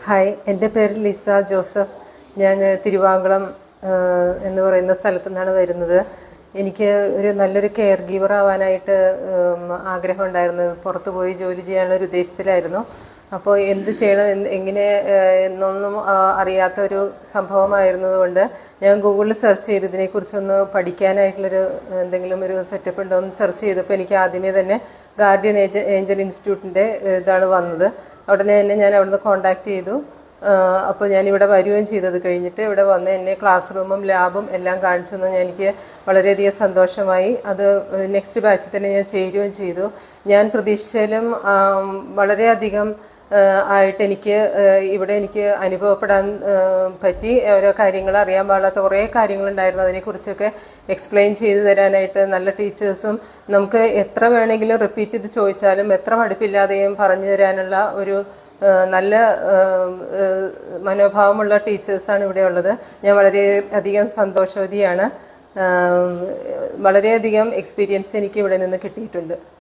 Hi, എൻ്റെ പേര് Lisa Joseph. ഞാൻ തിരുവാങ്കുളം എന്ന് പറയുന്ന സ്ഥലത്തു നിന്നാണ് വരുന്നത്. എനിക്ക് നല്ലൊരു കെയർ ഗീവർ ആവാനായിട്ട് ആഗ്രഹം ഉണ്ടായിരുന്നു. പുറത്ത് പോയി ജോലി ചെയ്യാനുള്ളൊരു ഉദ്ദേശത്തിലായിരുന്നു. അപ്പോൾ എന്ത് ചെയ്യണം എങ്ങനെ എന്നൊന്നും അറിയാത്തൊരു സംഭവമായിരുന്നതുകൊണ്ട് ഞാൻ ഗൂഗിളിൽ സെർച്ച് ചെയ്ത് ഇതിനെക്കുറിച്ചൊന്ന് പഠിക്കാനായിട്ടുള്ളൊരു എന്തെങ്കിലും ഒരു സെറ്റപ്പ് ഉണ്ടോ എന്ന് സെർച്ച് ചെയ്തപ്പോൾ എനിക്ക് ആദ്യമേ തന്നെ ഗാർഡിയൻ ഏഞ്ചൽ ഇൻസ്റ്റിറ്റ്യൂട്ടിൻ്റെ ഇതാണ് വന്നത്. ഉടനെ തന്നെ ഞാൻ അവിടുന്ന് കോൺടാക്റ്റ് ചെയ്തു. അപ്പോൾ ഞാനിവിടെ വരികയും ചെയ്തത് കഴിഞ്ഞിട്ട് ഇവിടെ വന്ന് എന്നെ ക്ലാസ് റൂമും ലാബും എല്ലാം കാണിച്ചു തന്നു. എനിക്ക് വളരെയധികം സന്തോഷമായി. അത് നെക്സ്റ്റ് ബാച്ചിൽ തന്നെ ഞാൻ ചേരുകയും ചെയ്തു. ഞാൻ പ്രതീക്ഷിച്ചാലും വളരെയധികം ആയിട്ട് എനിക്ക് അനുഭവപ്പെടാൻ പറ്റി. ഓരോ കാര്യങ്ങൾ അറിയാൻ പാടാത്ത കുറേ കാര്യങ്ങളുണ്ടായിരുന്നു. അതിനെക്കുറിച്ചൊക്കെ എക്സ്പ്ലെയിൻ ചെയ്തു തരാനായിട്ട് നല്ല ടീച്ചേഴ്സും നമുക്ക് എത്ര വേണമെങ്കിലും റിപ്പീറ്റ് ചെയ്ത് ചോദിച്ചാലും എത്ര മടുപ്പില്ലാതെയും പറഞ്ഞു തരാനുള്ള ഒരു നല്ല മനോഭാവമുള്ള ടീച്ചേഴ്സാണ് ഇവിടെ ഉള്ളത്. ഞാൻ വളരെയധികം സന്തോഷവതിയാണ്. വളരെയധികം എക്സ്പീരിയൻസ് എനിക്ക് ഇവിടെ നിന്ന് കിട്ടിയിട്ടുണ്ട്.